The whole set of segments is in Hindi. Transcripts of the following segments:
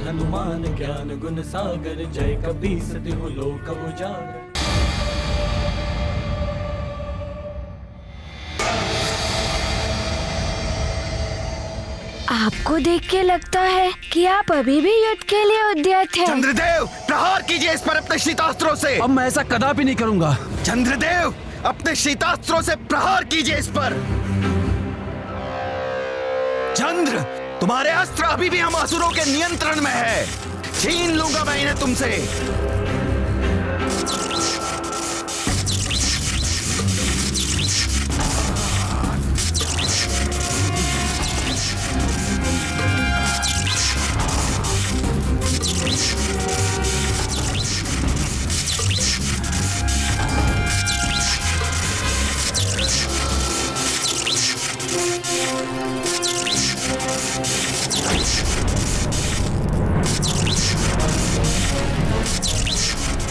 हनुमान ज्ञान गुण सागर, जय कपीस तिहु लोक उजागर। आपको देख के लगता है कि आप अभी भी युद्ध के लिए उद्यत हैं। चंद्रदेव, प्रहार कीजिए इस पर अपने शीतास्त्रों से। अब मैं ऐसा कदापि नहीं करूंगा। चंद्रदेव, अपने शीतास्त्रों से प्रहार कीजिए इस पर। चंद्र, तुम्हारे अस्त्र अभी भी हम असुरों के नियंत्रण में है। छीन लूंगा मैं इन्हें तुमसे।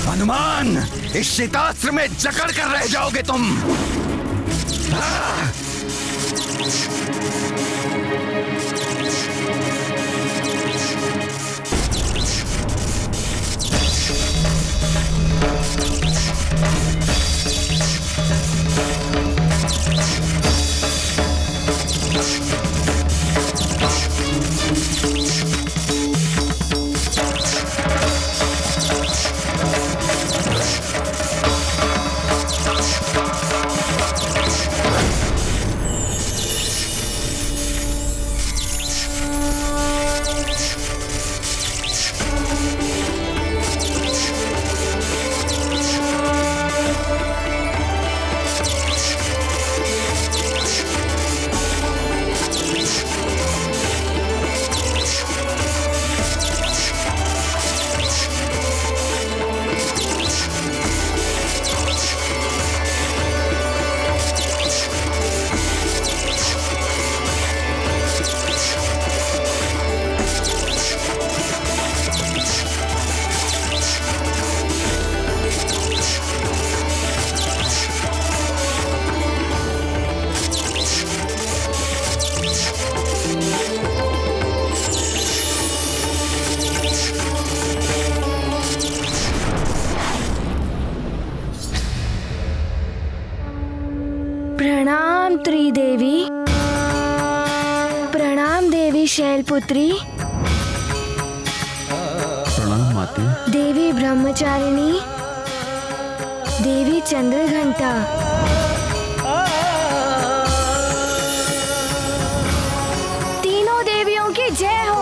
हनुमान, इस शीतास्त्र में जकड़ कर रह जाओगे तुम। प्रणाम त्रिदेवी। प्रणाम देवी शैलपुत्री। प्रणाम माते। देवी ब्रह्मचारिणी। देवी चंद्रघंटा। तीनों देवियों की जय हो।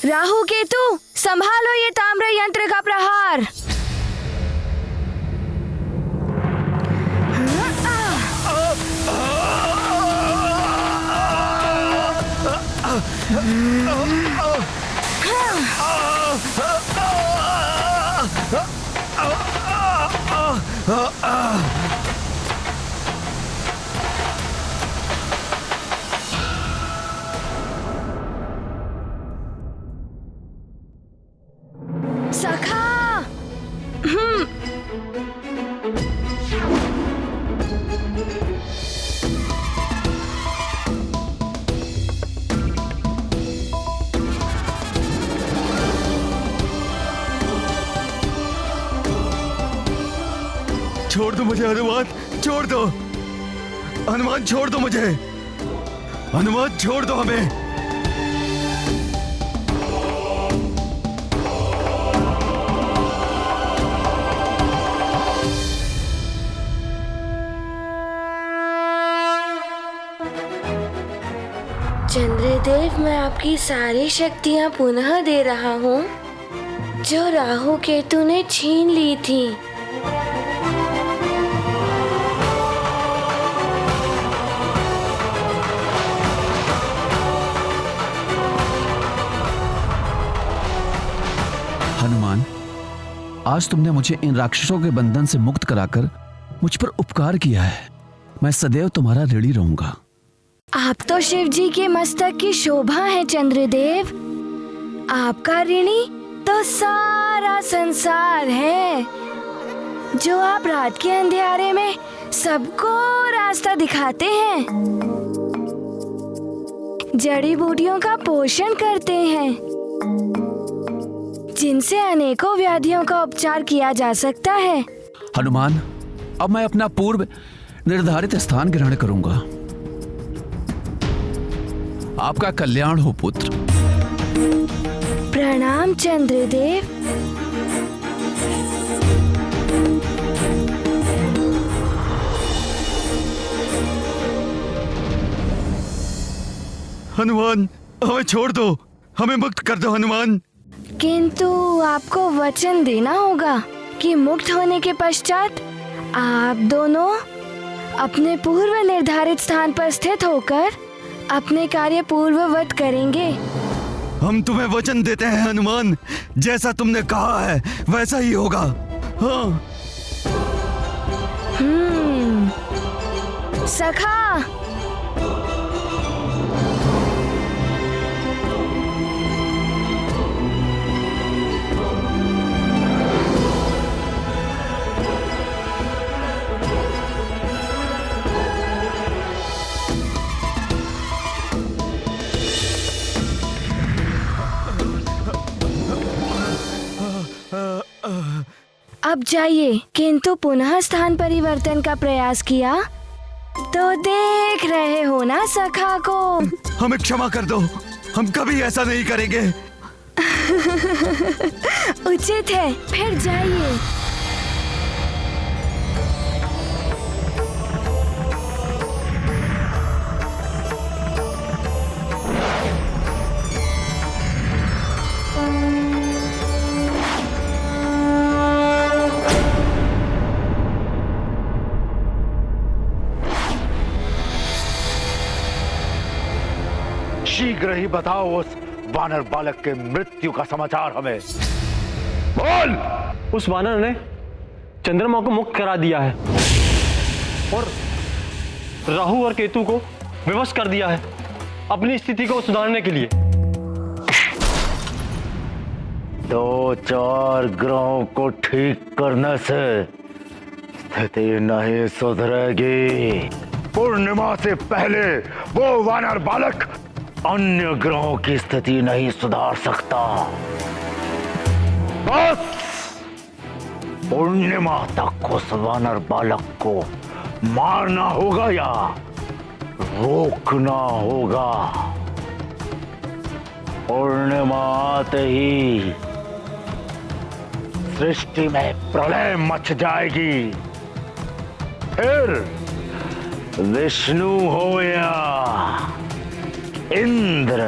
राहु केतु, संभालो ये ताम्र यंत्र का प्रहार। सखा। छोड़ दो मुझे हनुमान, छोड़ दो। हनुमान छोड़ दो मुझे। हनुमान छोड़ दो हमें। चंद्रदेव, मैं आपकी सारी शक्तियां पुनः दे रहा हूँ जो राहु केतु ने छीन ली थी। हनुमान, आज तुमने मुझे इन राक्षसों के बंधन से मुक्त कराकर मुझ पर उपकार किया है। मैं सदैव तुम्हारा ऋणी रहूंगा। आप तो शिव जी के मस्तक की शोभा है चंद्रदेव। आपका ऋणी तो सारा संसार है। जो आप रात के अंधेरे में सबको रास्ता दिखाते हैं, जड़ी बूटियों का पोषण करते हैं, जिनसे अनेकों व्याधियों का उपचार किया जा सकता है। हनुमान, अब मैं अपना पूर्व निर्धारित स्थान ग्रहण करूंगा। आपका कल्याण हो पुत्र। प्रणाम चंद्रदेव। हनुमान, हमें छोड़ दो, हमें मुक्त कर दो हनुमान। किंतु आपको वचन देना होगा कि मुक्त होने के पश्चात आप दोनों अपने पूर्व निर्धारित स्थान पर स्थित होकर अपने कार्य पूर्ववत करेंगे। हम तुम्हें वचन देते हैं हनुमान, जैसा तुमने कहा है वैसा ही होगा। हाँ। सखा, अब जाइए, किंतु पुनः स्थान परिवर्तन का प्रयास किया तो देख रहे हो ना सखा को। हमें क्षमा कर दो, हम कभी ऐसा नहीं करेंगे। उचित है, फिर जाइए। शीघ्र ही बताओ उस वानर बालक के मृत्यु का समाचार हमें। बोल। उस वानर ने चंद्रमा को मुक्त करा दिया है और राहु और केतु को विवश कर दिया है अपनी स्थिति को सुधारने के लिए। 2-4 ग्रहों को ठीक करने से स्थिति नहीं सुधरेगी। पूर्णिमा से पहले वो वानर बालक अन्य ग्रहों की स्थिति नहीं सुधार सकता। बस पूर्णिमा तक उस वानर बालक को मारना होगा या रोकना होगा। पूर्णिमा आते ही सृष्टि में प्रलय मच जाएगी। फिर विष्णु हो या इंद्र,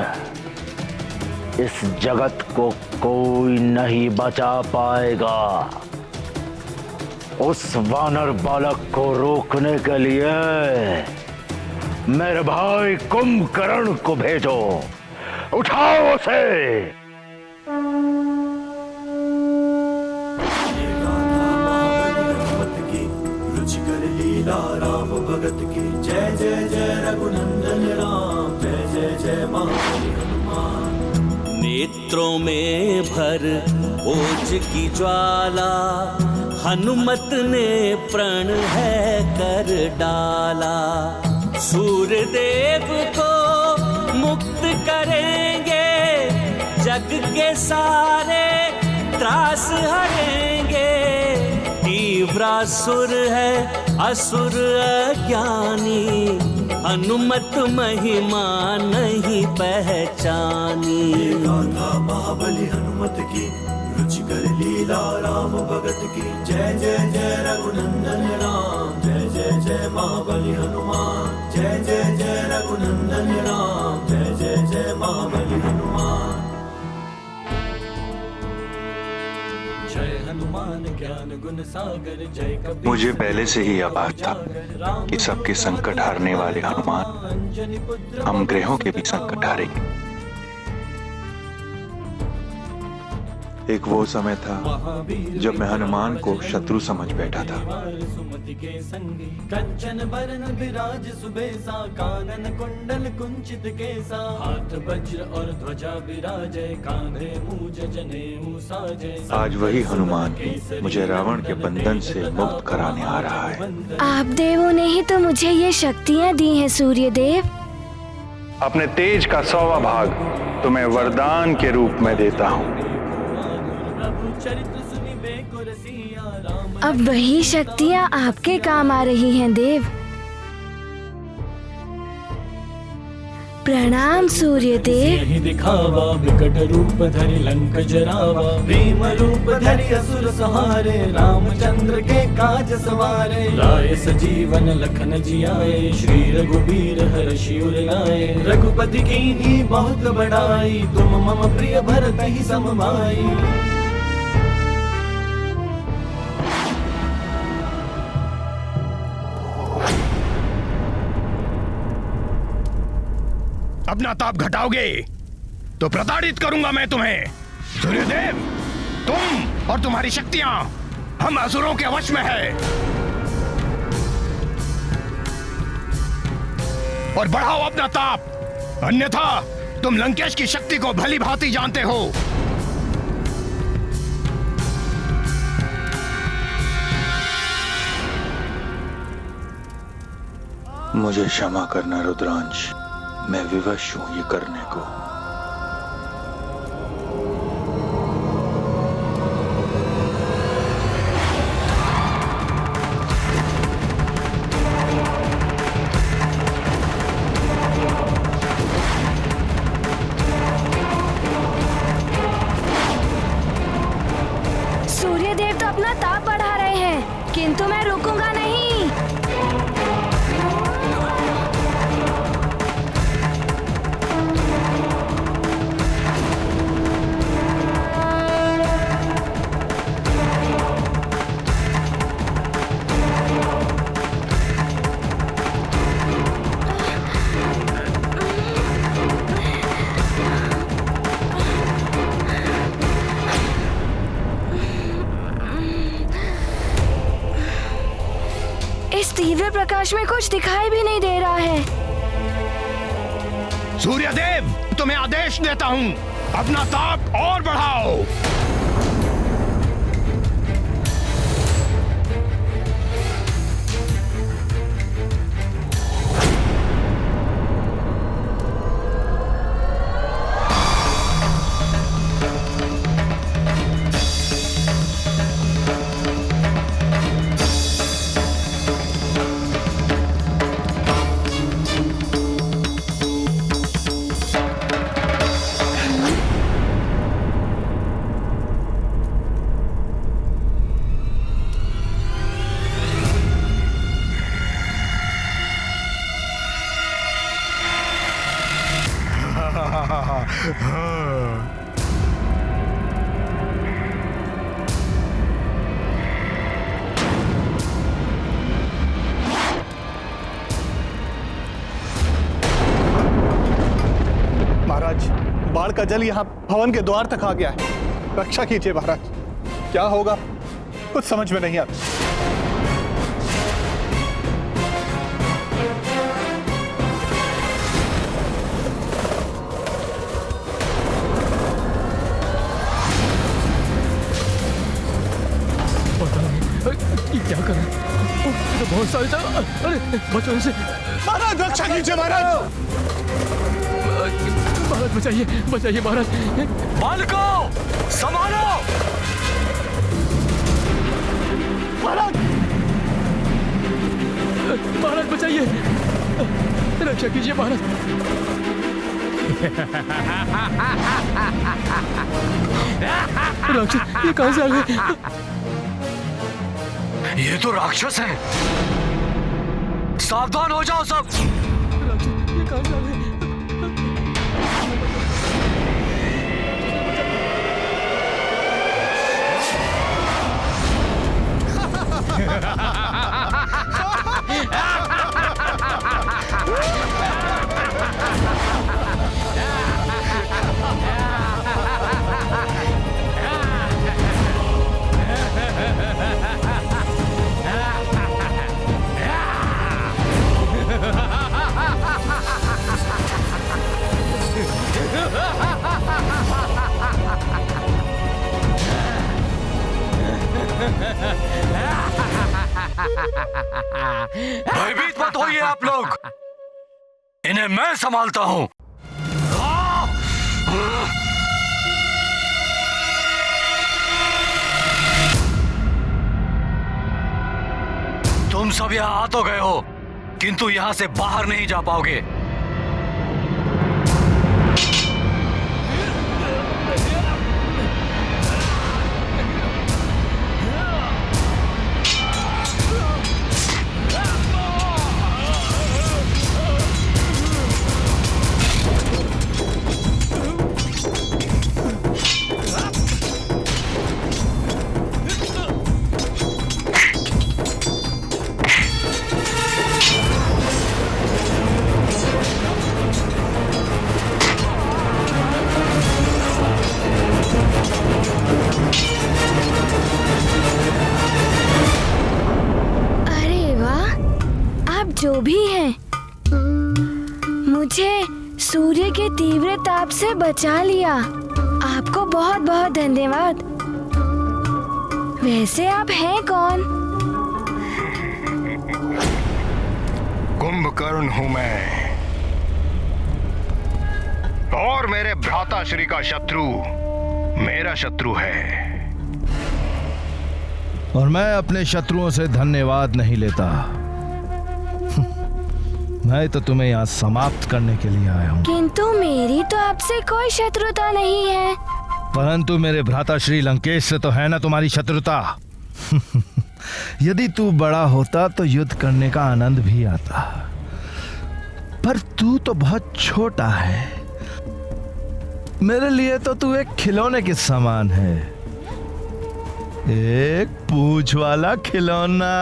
इस जगत को कोई नहीं बचा पाएगा। उस वानर बालक को रोकने के लिए मेरे भाई कुंभकर्ण को भेजो। उठाओ उसे। रुचिकर लीला राम भगत की। जय जय जय रघुनंदन राम, जय जय जय महाबली हनुमान। नेत्रों में भर ओज की ज्वाला, हनुमत ने प्रण है कर डाला। सूर्यदेव को मुक्त करेंगे, जग के सारे त्रास हरेंगे। तीव्रासुर है असुर अज्ञानी, हनुमत महिमा नहीं पहचानी। गाथा महाबली हनुमत की, रुचिकर लीला राम भगत की। जय जय जय रघुनंदन राम, जय जय जय महाबली हनुमान। जय जय जय रघुनंदन राम, जय जय जय महाबली हनुमान। जय हनुमान ज्ञान गुण सागर, जय कपीस। मुझे पहले से ही यह बात था कि सबके संकट हारने वाले हनुमान हम ग्रहों के भी संकट हारेंगे। एक वो समय था जब मैं हनुमान को शत्रु समझ बैठा था। कंचन बरन विराज सुबेसा, कानन कुंडल कुंचित केसा, हाथ वज्र और ध्वजा विराजय, कांधे मूज जनेऊ साजय। आज वही हनुमान मुझे रावण के बंधन से मुक्त कराने आ रहा है। आप देवों ने ही तो मुझे ये शक्तियाँ दी हैं सूर्यदेव। अपने तेज का 100वां भाग तुम्हें वरदान के रूप में देता हूँ। अब वही शक्तियाँ आपके काम आ रही हैं देव। प्रणाम सूर्यदेव। ही दिखावा विकट रूप धरि लंक जरावा, भीम रूप धरि असुर सहारे, रामचंद्र के काज सवारे। लाए सजीवन लखन जियाए, श्री रघुबीर हर्षि उर लाए। रघुपति कीन्ही बहुत बड़ाई, तुम मम प्रिय भरत ही सम भाई। अपना ताप घटाओगे तो प्रताड़ित करूंगा मैं तुम्हें। सूर्यदेव, तुम और तुम्हारी शक्तियां हम असुरों के वश में है। और बढ़ाओ अपना ताप, अन्यथा तुम लंकेश की शक्ति को भली भांति जानते हो। मुझे क्षमा करना रुद्रांश, मैं विवश हूं ये करने को। सूर्यदेव तो अपना ताप बढ़ा रहे हैं, किंतु मैं रुकूंगा नहीं। इस तीव्र प्रकाश में कुछ दिखाई भी नहीं दे रहा है। सूर्यदेव, तुम्हें आदेश देता हूं, अपना ताप और बढ़ाओ। महाराज, बाढ़ का जल यहाँ भवन के द्वार तक आ गया है। रक्षा कीजिए महाराज, क्या होगा कुछ समझ में नहीं आता। क्या कर रहे हैं? तो बहुत सारे अरे बचों से महाराज रक्षा कीजिए महाराज। महाराज बचाइए, बचाइए महाराज। बालकों, संभालो। महाराज, महाराज बचाइए, रक्षा कीजिए महाराज। राक्षस ये कहां से आ गए? ये तो राक्षस है, सावधान हो जाओ सब। राक्षस ये कहां से आ गए? भयभीत मत होइए आप लोग, इन्हें मैं संभालता हूं। तुम सब यहां आ तो गए हो, किंतु यहां से बाहर नहीं जा पाओगे। जो भी हैं, मुझे सूर्य के तीव्र ताप से बचा लिया। आपको बहुत बहुत धन्यवाद। वैसे आप हैं कौन? कुंभकर्ण हूं मैं, और मेरे भ्राता श्री का शत्रु मेरा शत्रु है, और मैं अपने शत्रुओं से धन्यवाद नहीं लेता। मैं तो तुम्हें यहाँ समाप्त करने के लिए आया हूँ। किंतु मेरी तो आपसे कोई शत्रुता नहीं है। परंतु मेरे भ्राता श्री लंकेश से तो है ना तुम्हारी शत्रुता। यदि तू बड़ा होता तो युद्ध करने का आनंद भी आता, पर तू तो बहुत छोटा है। मेरे लिए तो तू एक खिलौने के समान है, एक पूंछ वाला खिलौना।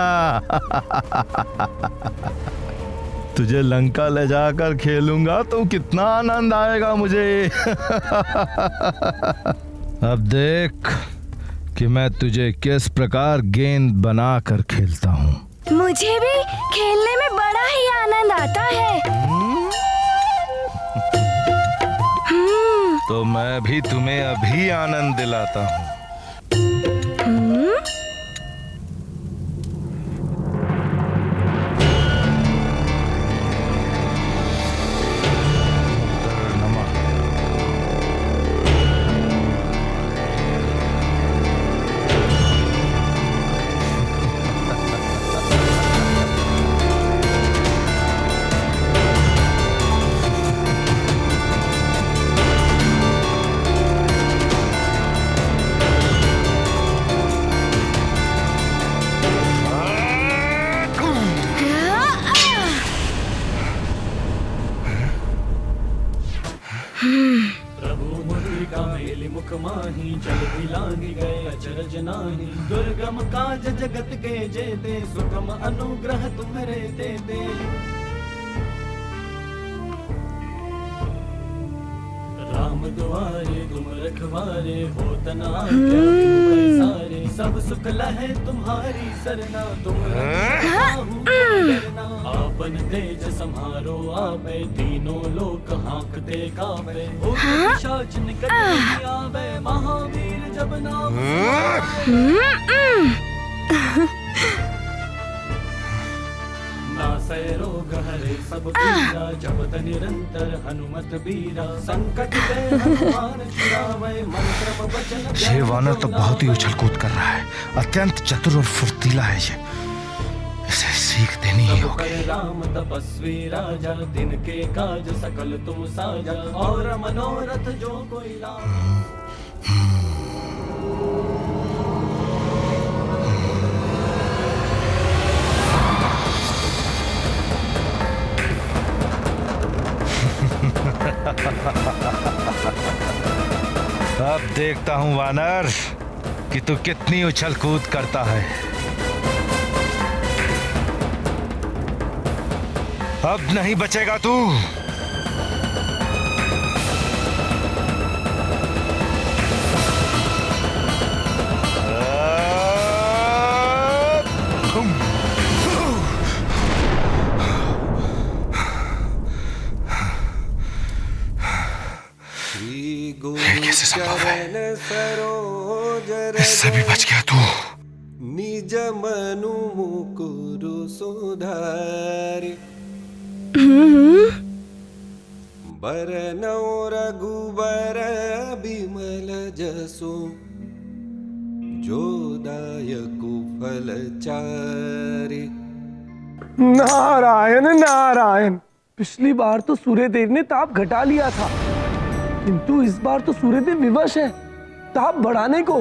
तुझे लंका ले जाकर खेलूंगा तो कितना आनंद आएगा मुझे। अब देख कि मैं तुझे किस प्रकार गेंद बनाकर खेलता हूँ। मुझे भी खेलने में बड़ा ही आनंद आता है। तो मैं भी तुम्हें अभी आनंद दिलाता हूँ। दुर्गम काज जगत के जेते, सुगम अनुग्रह तुम्हारे देते। राम दुआरे तुम रखवारे, होत न आज्ञा तुम सारे। सब सुख लहे तुम्हारी सरना, तुम डरना। आपन तेज सम्हारो आपे, तीनों लोक हाँकते कापे। पिशाच निकट नहीं आवे, महावीर जब नाम नासै रोग हरे सब पीरा। जपत निरंतर हनुमत बीरा, संकट ते हनुमान छुड़ावे। मंत्र वचन ये वानर तो बहुत ही उछल कूद कर रहा है, अत्यंत चतुर और फुर्तीला है ये। इसे सीख देनी ही होगी। राम तपस्वी राजा, तिनके काज सकल तुम साजा। और मनोरथ जो कोई लाभ। अब देखता हूं वानर कि तू कितनी उछल कूद करता है। अब नहीं बचेगा तू। कैसे संभव है? इससे भी बच गया तू। मनु मुकुरु सुधारि बरनौ रघुबर बिमल जसु जोदायकु फलचारि। नारायण नारायण। पिछली बार तो सूर्यदेव ने ताप घटा लिया था, किंतु इस बार तो सूर्यदेव विवश है ताप बढ़ाने को,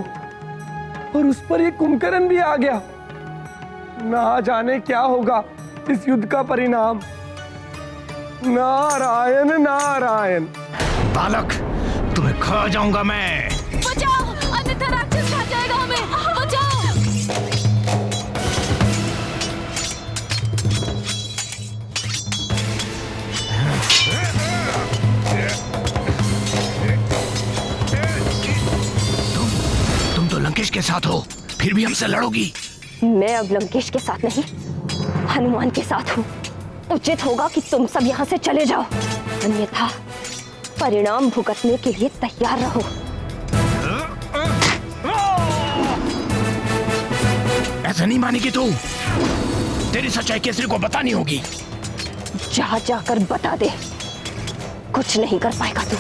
और उस पर ये कुंभकर्ण भी आ गया। ना जाने क्या होगा इस युद्ध का परिणाम। नारायण नारायण। बालक, तुम्हें खा जाऊंगा मैं। बचाओ, अन्यथा राक्षस खा जाएगा हमें। बचाओ। तुम तो लंकेश के साथ हो, फिर भी हमसे लड़ोगी? मैं अब लंकेश के साथ नहीं, हनुमान के साथ हूँ। उचित होगा कि तुम सब यहाँ से चले जाओ, अन्यथा परिणाम भुगतने के लिए तैयार रहो। ऐसा नहीं मानेगी तू। तेरी सच्चाई केसरी को बतानी होगी। जहाँ जाकर बता दे, कुछ नहीं कर पाएगा तू।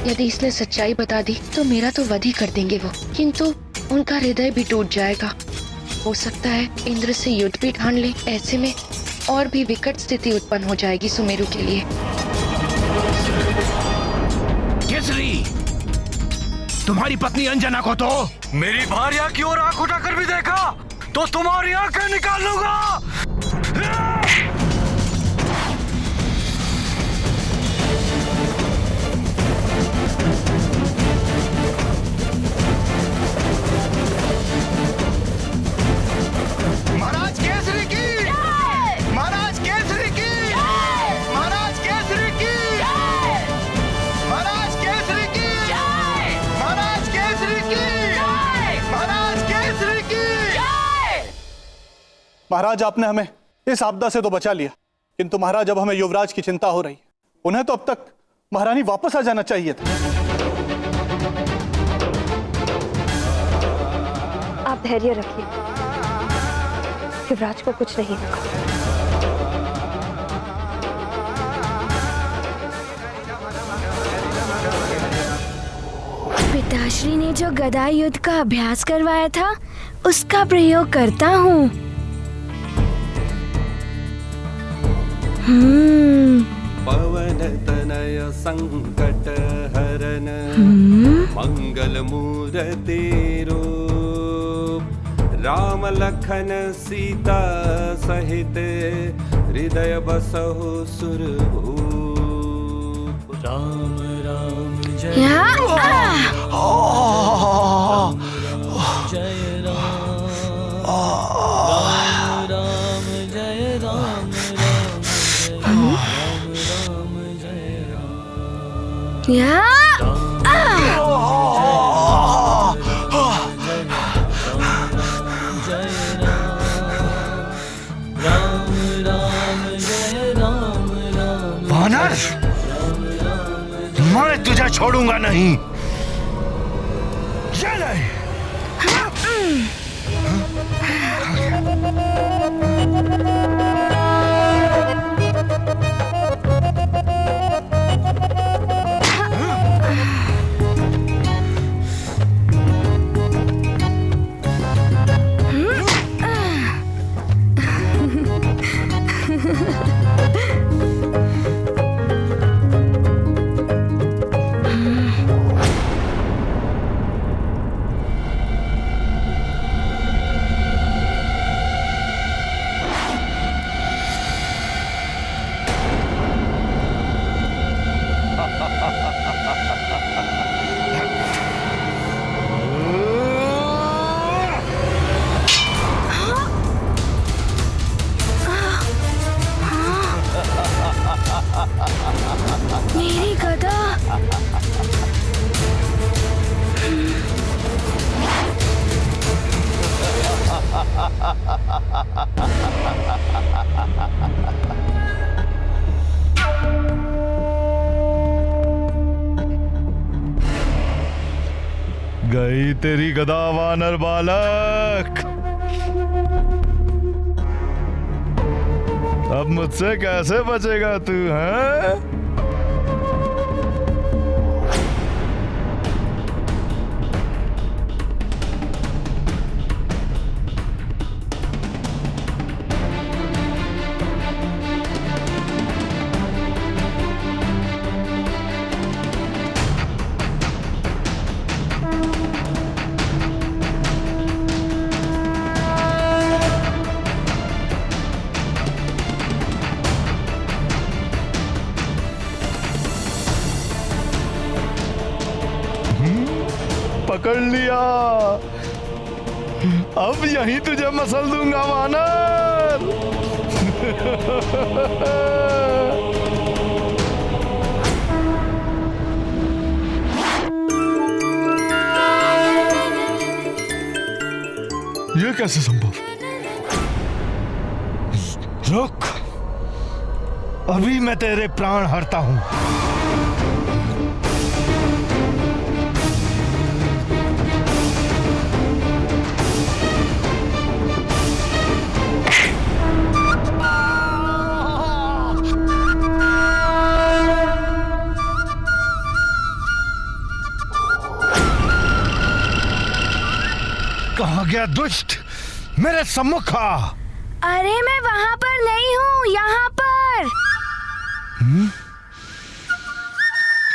यदि इसने सच्चाई बता दी तो मेरा तो वध ही कर देंगे वो, किंतु उनका हृदय भी टूट जाएगा। हो सकता है इंद्र से युद्ध भी ठान ले। ऐसे में और भी विकट स्थिति उत्पन्न हो जाएगी सुमेरु के लिए। केसरी, तुम्हारी पत्नी अंजना को तो मेरी भार्या की ओर आंख उठाकर भी देखा तो तुम्हारी आंखें निकाल लूंगा। महाराज केसरी की, महाराज केसरी की, महाराज केसरी की, महाराज केसरी की, महाराज केसरी की, महाराज केसरी की। महाराज, आपने हमें इस आपदा से तो बचा लिया, किंतु महाराज अब हमें युवराज की चिंता हो रही। उन्हें तो अब तक महारानी वापस आ जाना चाहिए था। आप धैर्य रखिए, युवराज को कुछ नहीं होगा। पिताश्री ने जो गदा युद्ध का अभ्यास करवाया था उसका प्रयोग करता हूँ। पवन तनय संकट हरन मंगल मूर्ति रूप राम लखन सीता सहित हृदय बसहु सुरभूप। राम राम जय या? जय राम राम जय राम राम जय राम। या? वानर, मैं तुझे छोड़ूंगा नहीं। चले। गई तेरी गदा वानर बालक। अब मुझसे कैसे बचेगा तू, हैं? पकड़ लिया। अब यहीं तुझे मसल दूंगा वानर। ये कैसे संभव? रुक, अभी मैं तेरे प्राण हरता हूं। कहाँ गया दुष्ट? मेरे सम्मुख आ। अरे मैं वहाँ पर नहीं हूँ, यहाँ पर।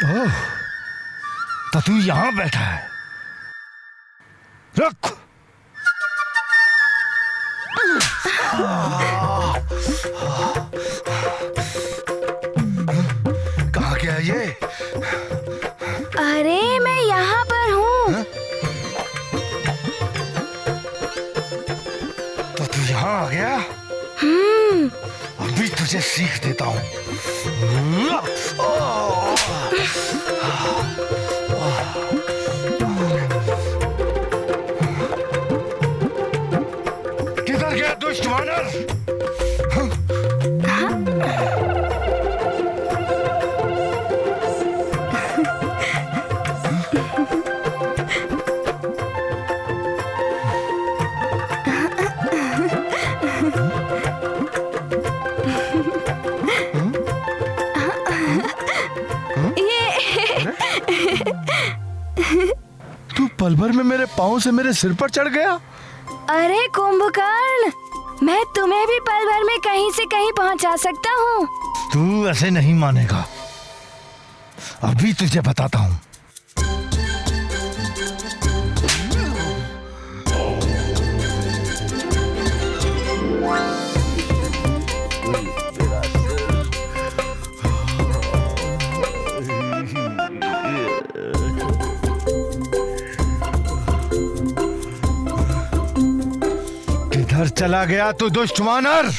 ओह, तो तू यहाँ बैठा है। रुक। कहाँ गया ये? अरे मैं यहाँ पर हूँ। तो तू यहाँ आ गया? अभी तुझे सीख देता हूँ। किधर गया दुष्ट वानर? तू पल भर में मेरे पाँव से मेरे सिर पर चढ़ गया। अरे कुंभकर्ण, मैं तुम्हें भी पल भर में कहीं से कहीं पहुंचा सकता हूँ। तू ऐसे नहीं मानेगा, अभी तुझे बताता हूँ। किधर चला गया तू दुष्ट वानर?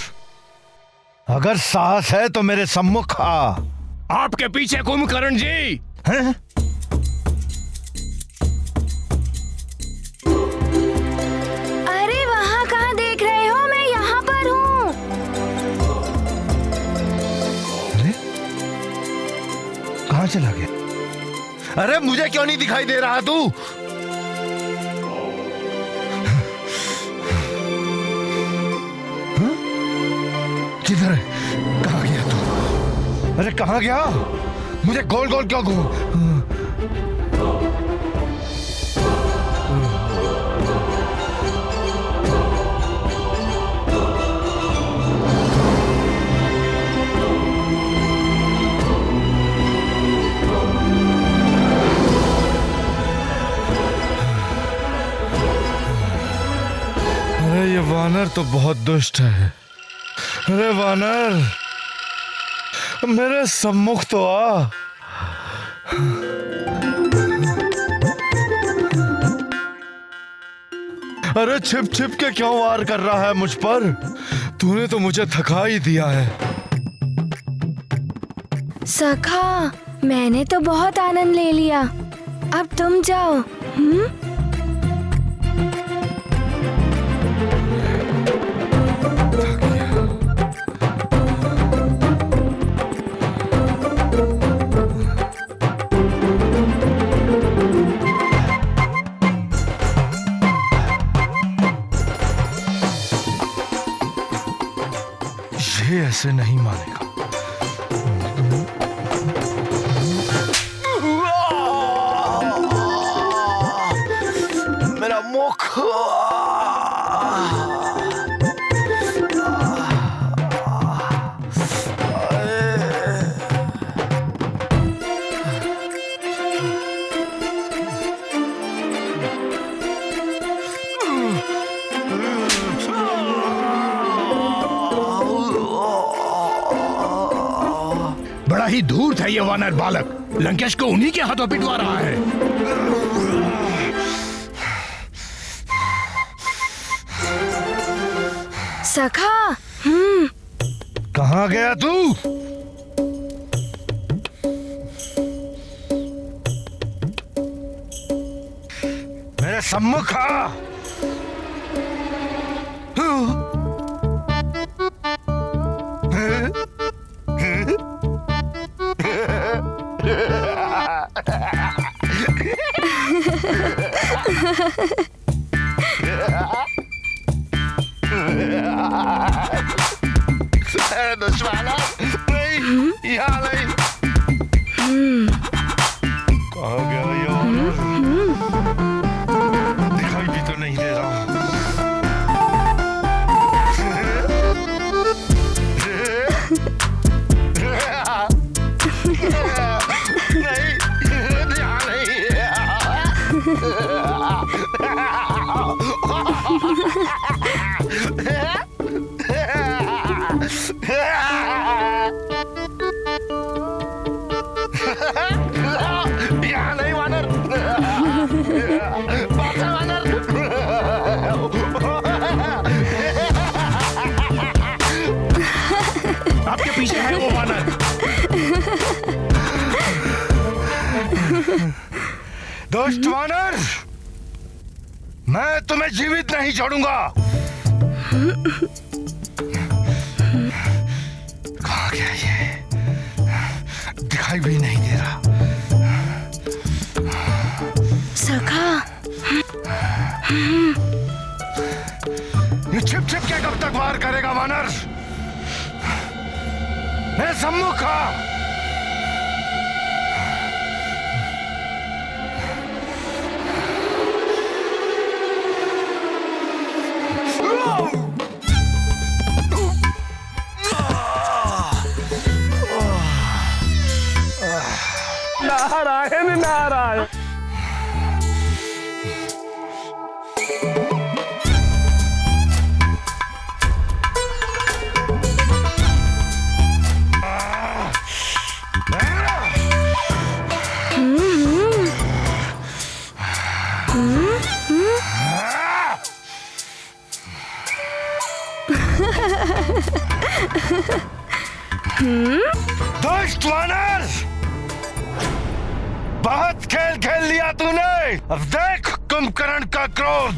अगर साहस है तो मेरे सम्मुख आ। आपके पीछे कुंभकर्ण जी हैं? अरे वहाँ कहाँ देख रहे हो? मैं यहाँ पर हूँ। अरे कहाँ चला गया? अरे मुझे क्यों नहीं दिखाई दे रहा तू? किधर है? कहाँ गया तू? अरे कहाँ गया? मुझे गोल गोल क्यों घूम? अरे ये वानर तो बहुत दुष्ट है। अरे वानर, मेरे सम्मुख तो आ। अरे छिप छिप के क्यों वार कर रहा है मुझ पर? तूने तो मुझे थका ही दिया है। सखा, मैंने तो बहुत आनंद ले लिया, अब तुम जाओ। से नहीं मानेगा। मेरा मुख। बड़ा ही धूर्त है ये वानर बालक, लंकेश को उन्हीं के हाथों पिटवा रहा है। सखा। कहाँ गया तू? मेरे सम्मुख आ। दुश्मन नहीं, यहाँ नहीं। कहाँ गया ये वानर? दिखाई भी तो नहीं दे रहा। यहाँ नहीं वानर। बादशाह वानर। आपके पीछे है वो वानर। दोस्त वानर, मैं तुम्हें जीवित नहीं छोड़ूंगा। कहाँ गया ये? दिखाई भी नहीं दे रहा। सखा। ये छिप छिप के कब तक वार करेगा वानर? मेरे सम्मुख आ। नारायण नारायण। दोस्त वानर, बहुत खेल खेल लिया तूने। अब देख कुंभकर्ण का क्रोध।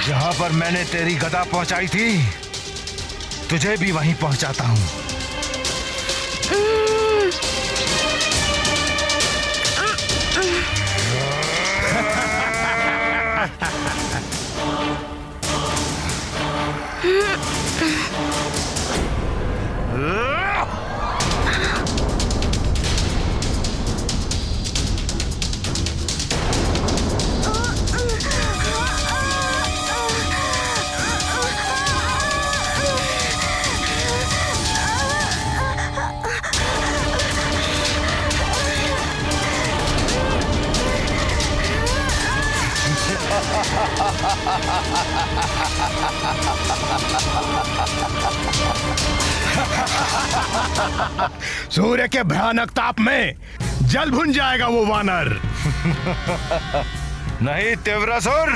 जहां पर मैंने तेरी गदा पहुंचाई थी, तुझे भी वहीं पहुंचाता हूं। सूर्य के भयानक ताप में जल भुन जाएगा वो वानर। नहीं तीव्रसुर,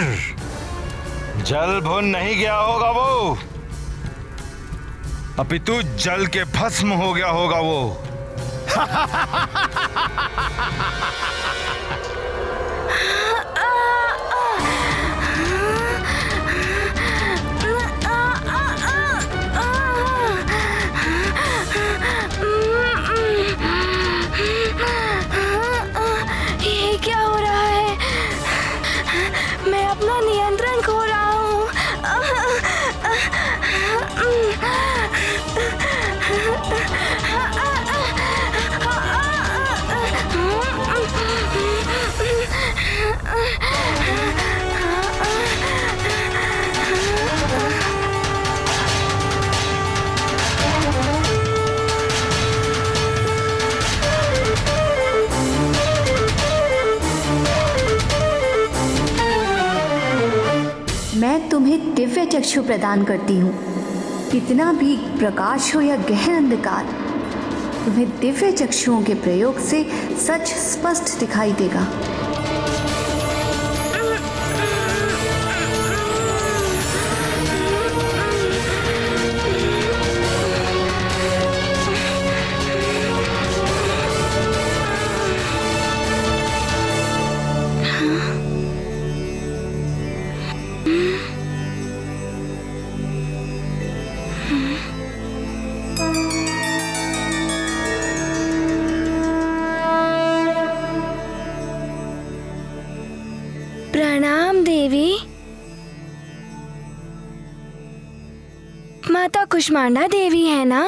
जल भुन नहीं गया होगा वो। अपितु जल के भस्म हो गया होगा वो। ये क्या हो रहा है? मैं अपना नियंत्रण खो रहा हूँ। मैं तुम्हें दिव्य चक्षु प्रदान करती हूँ। कितना भी प्रकाश हो या गहन अंधकार, तुम्हें दिव्य चक्षुओं के प्रयोग से सच स्पष्ट दिखाई देगा। प्रणाम देवी। माता कुष्मांडा देवी है ना?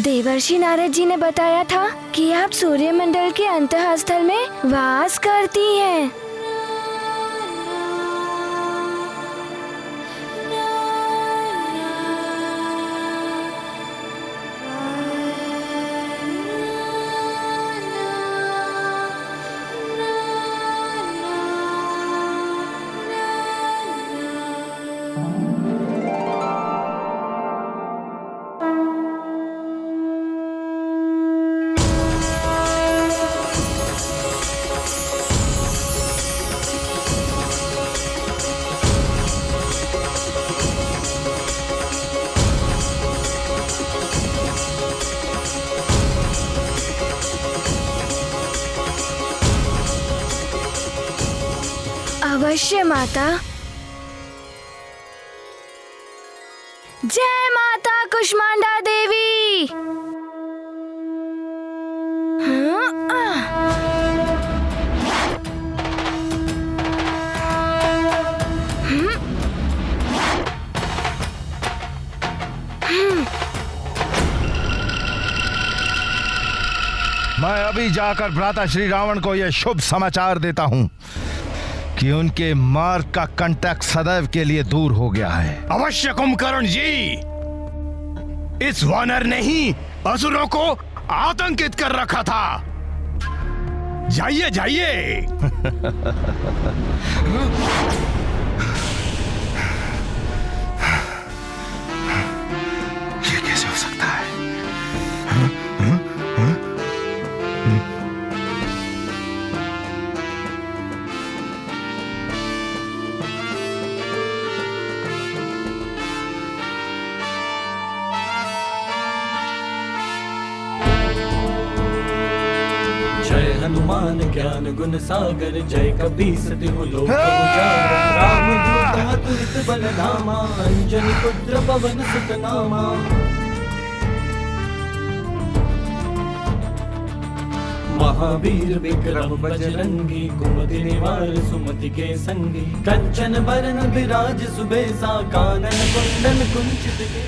देवर्षि नारद जी ने बताया था कि आप सूर्यमंडल के अंतःस्थल में वास करती हैं। अवश्य माता। जय माता कुष्मांडा देवी। मैं अभी जाकर भ्राता श्री रावण को यह शुभ समाचार देता हूँ कि उनके मार्ग का कंटक सदैव के लिए दूर हो गया है। अवश्य कुंभकर्ण जी, इस वानर ने ही असुरों को आतंकित कर रखा था। जाइए जाइए। ये कैसे हो सकता है? जय हनुमान ज्ञान गुण सागर, जय कपीस तिहु लोक उजागर। रामदूत अतुलित बल धामा, अंजनी पुत्र पवन सुत नामा। महावीर विक्रम बजरंगी, कुमति निवार सुमति के संगी। कंचन बरन विराज सुबेसा, कानन कुंडल कुंचित के।